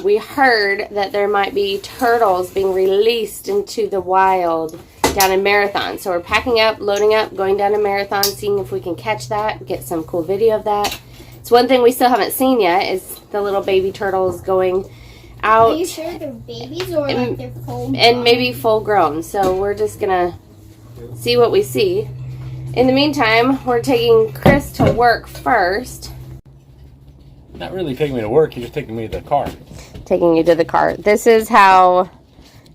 we heard that there might be turtles being released into the wild down in Marathon. So we're packing up, loading up, going down to Marathon, seeing if we can catch that, get some cool video of that. It's one thing we still haven't seen yet is the little baby turtles going out. Are you sure they're babies or like they're full grown? And maybe full grown. So we're just gonna see what we see. In the meantime, we're taking Chris to work first. Not really taking me to work, you're just taking me to the car. Taking you to the car. This is how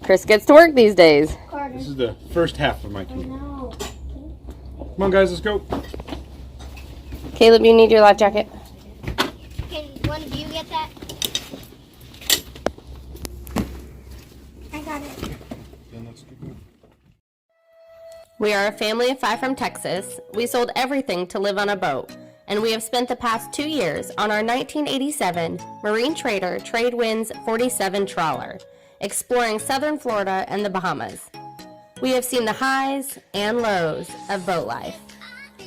Chris gets to work these days. This is the first half of my commute. No. Come on guys, let's go. Caleb, you need your life jacket. Can one of you get that? I got it. Then let's keep moving. We are a family of 5 from Texas. We sold everything to live on a boat, and we have spent the past 2 years on our 1987 Marine Trader Tradewinds 47 trawler, exploring southern Florida and the Bahamas. We have seen the highs and lows of boat life.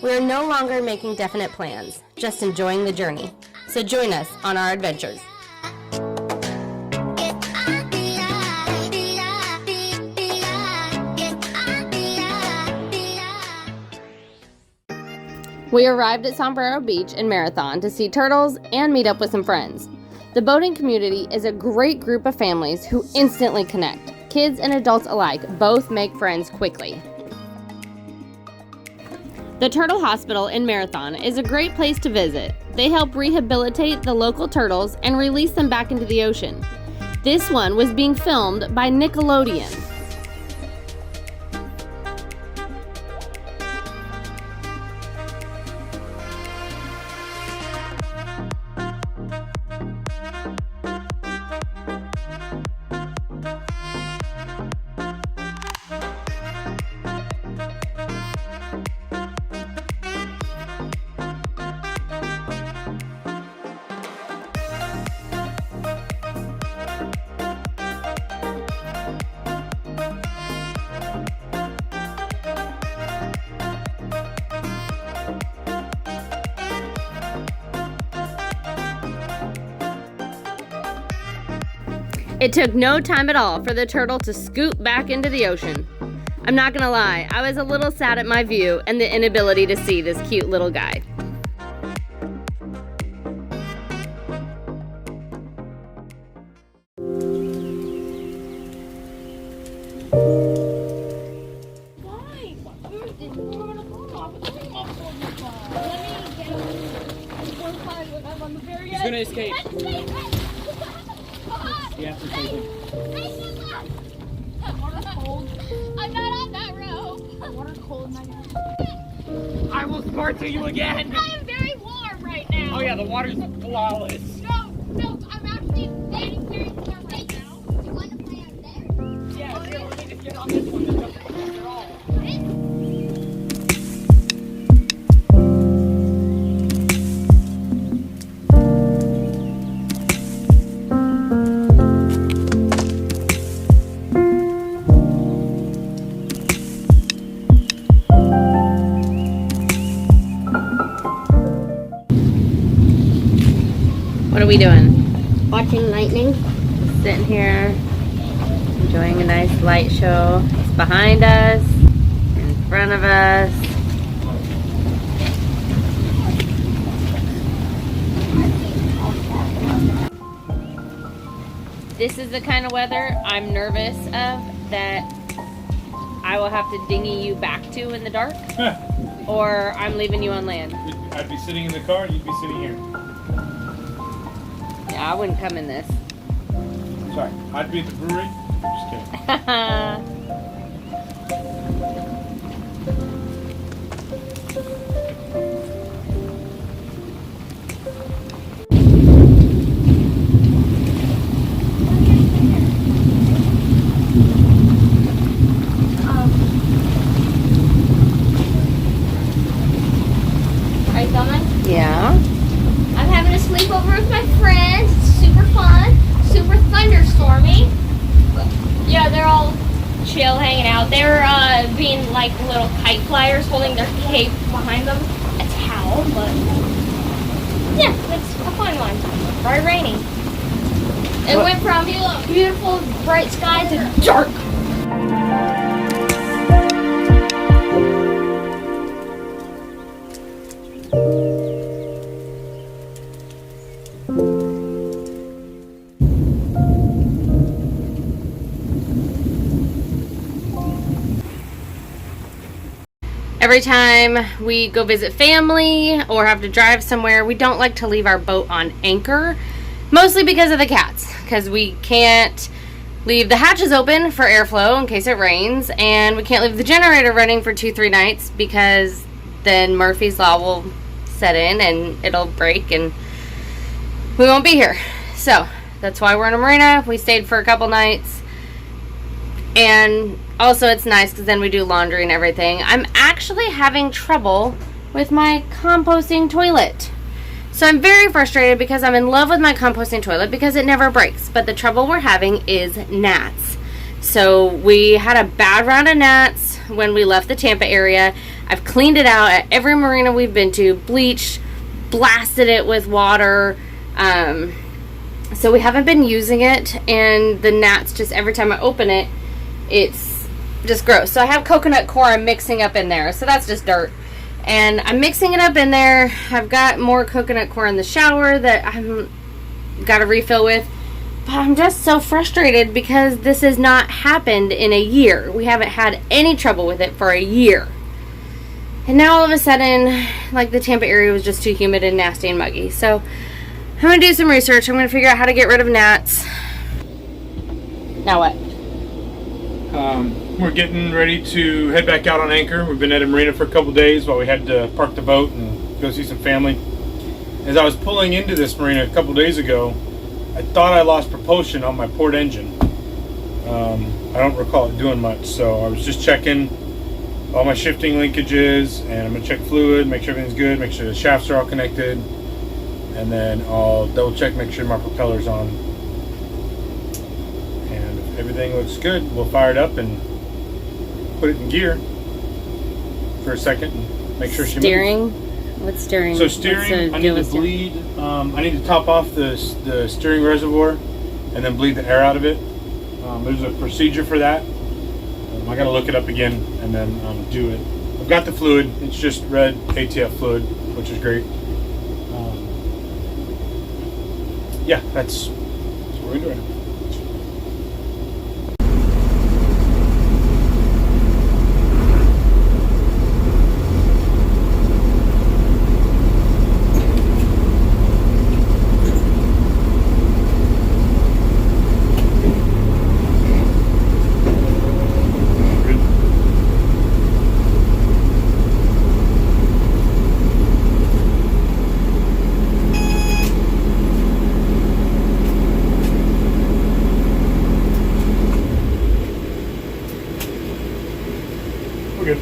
We are no longer making definite plans, just enjoying the journey. So join us on our adventures. We arrived at Sombrero Beach in Marathon to see turtles and meet up with some friends. The boating community is a great group of families who instantly connect. Kids and adults alike both make friends quickly. The Turtle Hospital in Marathon is a great place to visit. They help rehabilitate the local turtles and release them back into the ocean. This one was being filmed by Nickelodeon. It took no time at all for the turtle to scoot back into the ocean. I'm not gonna lie, I was a little sad at my view and the inability to see this cute little guy. He's gonna escape. You have to take him. Water's cold. I'm not on that rope. Water's cold. I will sport to you again. I am very warm right now. Oh yeah, the water's flawless. No, I'm actually standing very warm right now. Do you want to play out there? Yeah, here, let me just get on this one. There's nothing close at all. What are we doing? Watching lightning. Sitting here, enjoying a nice light show. It's behind us, in front of us. This is the kind of weather I'm nervous of that I will have to dinghy you back to in the dark, or I'm leaving you on land. I'd be sitting in the car, you'd be sitting here. Yeah, I wouldn't come in this. Sorry, I'd be at the brewery. Just kidding. Are you coming? Yeah. I'm having a sleepover with my friends. It's super fun. Super thunderstormy. Yeah, they're all chill, hanging out. They're being like little kite flyers, holding their cape behind them. A towel, but yeah, it's a fun one. Very rainy. It went from beautiful, bright sky to dark. Every time we go visit family or have to drive somewhere, we don't like to leave our boat on anchor, mostly because of the cats, because we can't leave the hatches open for airflow in case it rains, and we can't leave the generator running for 2-3 nights because then Murphy's Law will set in and it'll break and we won't be here. So that's why we're in a marina. We stayed for a couple nights, and also it's nice because then we do laundry and everything. I'm actually having trouble with my composting toilet. So I'm very frustrated because I'm in love with my composting toilet because it never breaks. But the trouble we're having is gnats. So we had a bad round of gnats when we left the Tampa area. I've cleaned it out at every marina we've been to, bleached, blasted it with water. So we haven't been using it, and the gnats, just every time I open it, it's just gross. So I have coconut coir I'm mixing up in there. So that's just dirt. And I'm mixing it up in there. I've got more coconut coir in the shower that I'm got to refill with. But I'm just so frustrated because this has not happened in a year. We haven't had any trouble with it for a year. And now all of a sudden, like, the Tampa area was just too humid and nasty and muggy. So I'm going to do some research. I'm going to figure out how to get rid of gnats. Now what? We're getting ready to head back out on anchor. We've been at a marina for a couple days while we had to park the boat and go see some family. As I was pulling into this marina a couple days ago, I thought I lost propulsion on my port engine. I don't recall it doing much, so I was just checking all my shifting linkages, and I'm going to check fluid, make sure everything's good, make sure the shafts are all connected, and then I'll double check, make sure my propeller's on. And if everything looks good, we'll fire it up and put it in gear for a second and make sure she moves. Steering? What's steering? So steering, I need to bleed. I need to top off the steering reservoir and then bleed the air out of it. There's a procedure for that. I got to look it up again and then do it. I've got the fluid. It's just red ATF fluid, which is great. Yeah, that's what we're doing.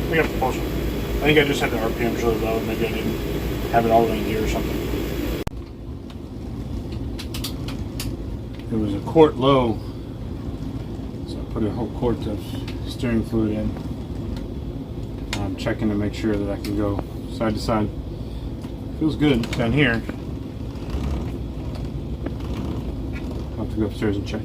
We got propulsion. I think I just had the RPMs really low. Maybe I didn't have it all the way in gear or something. It was a quart low, so I put a whole quart of steering fluid in. I'm checking to make sure that I can go side to side. Feels good down here. I'll have to go upstairs and check.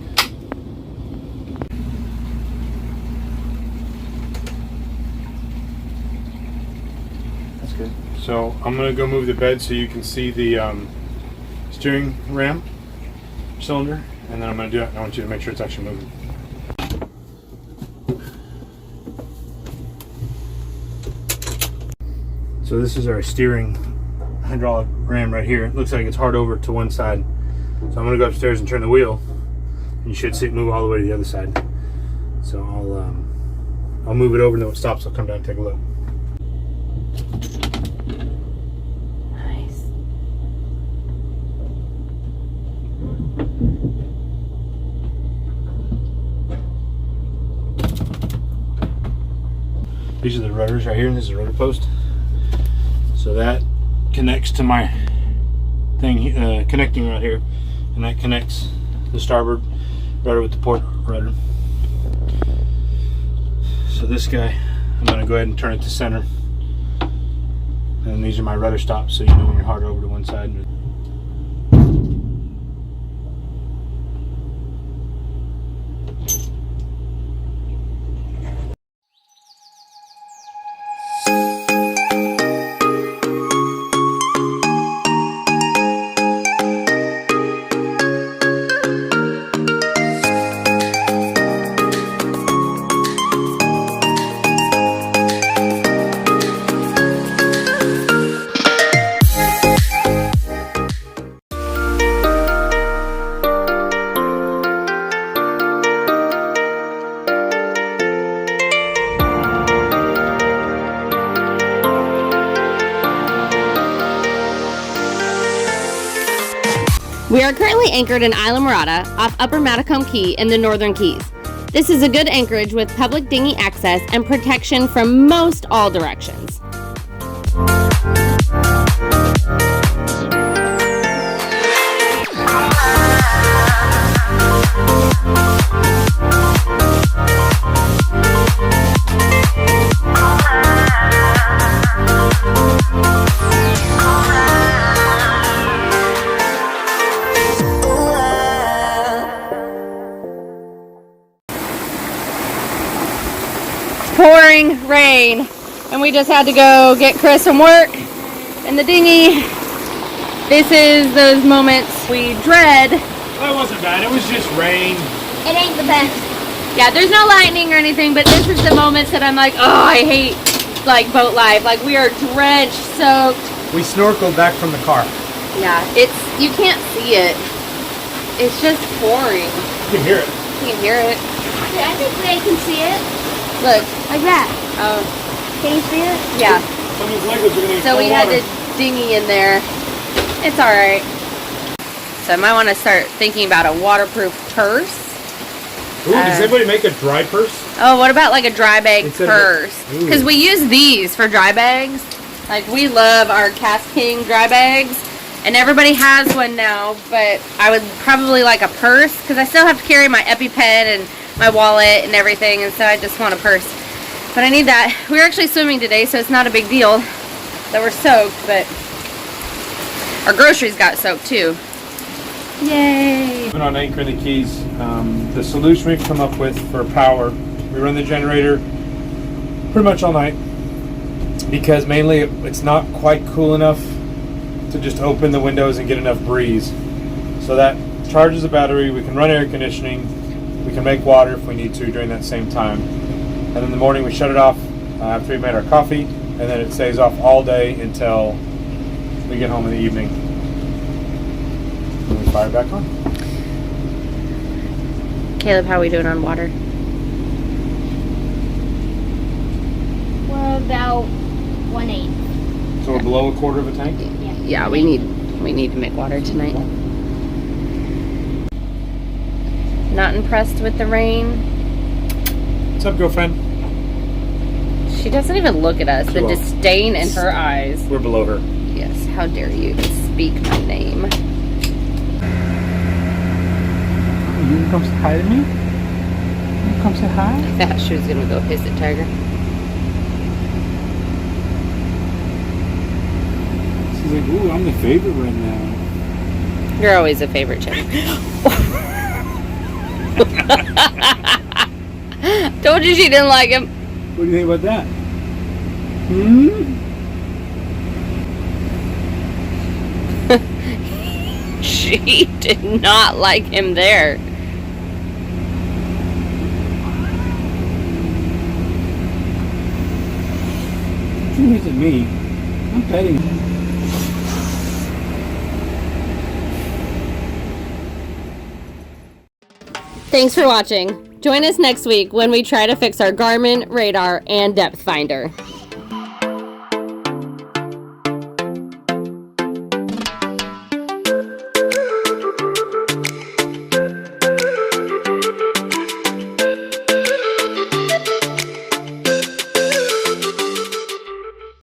Good. So I'm going to go move the bed so you can see the steering ram cylinder, and then I'm going to do it, and I want you to make sure it's actually moving. So this is our steering hydraulic ram right here. It looks like it's hard over to one side. So I'm going to go upstairs and turn the wheel, and you should see it move all the way to the other side. So I'll move it over, and then when it stops, I'll come down and take a look. These are the rudders right here, and this is a rudder post. So that connects to my thing, connecting right here, and that connects the starboard rudder with the port rudder. So this guy, I'm going to go ahead and turn it to center. And these are my rudder stops, so you know when you're hard over to one side. We are currently anchored in Islamorada off Upper Matacombe Key in the Northern Keys. This is a good anchorage with public dinghy access and protection from most all directions. Pouring rain, and we just had to go get Chris from work in the dinghy. This is those moments we dread. Well, it wasn't bad. It was just rain. It ain't the best. Yeah, there's no lightning or anything, but this is the moments that I'm like, oh, I hate like boat life. Like we are drenched, soaked. We snorkeled back from the car. Yeah, you can't see it. It's just pouring. You can hear it. You can hear it. Yeah, I think they can see it. Look. Like that. Oh. Can you see it? Yeah. Some of these Legos are going to get So we had water. to dinghy in there. It's all right. So I might want to start thinking about a waterproof purse. Ooh, does anybody make a dry purse? Oh, what about like a dry bag Instead of purse? ooh. Because we use these for dry bags. Like we love our KastKing dry bags. And everybody has one now, but I would probably like a purse because I still have to carry my EpiPen and my wallet and everything, and so I just want a purse. But I need that. We were actually swimming today, so it's not a big deal that we're soaked, but our groceries got soaked too. Yay! Even on anchor in the Keys, the solution we've come up with for power, we run the generator pretty much all night because mainly it's not quite cool enough to just open the windows and get enough breeze. So that charges the battery, we can run air conditioning, we can make water if we need to during that same time. And in the morning we shut it off after we made our coffee, and then it stays off all day until we get home in the evening. And we fire it back on. Caleb, how are we doing on water? We're about 1/8. So we're below a quarter of a tank? Yeah, we need to make water tonight. Not impressed with the rain. What's up, girlfriend? She doesn't even look at us. The Well, disdain in her eyes. We're below her. Yes, how dare you speak my name. You can come say hi to me? You can come say hi? I thought she was gonna go hiss at Tiger. She's like, ooh, I'm the favorite right now. You're always a favorite, chick. Told you she didn't like him. What do you think about that? Hmm? She did not like him there. You hiss at me. I'm petting you. Thanks for watching. Join us next week when we try to fix our Garmin, radar, and depth finder.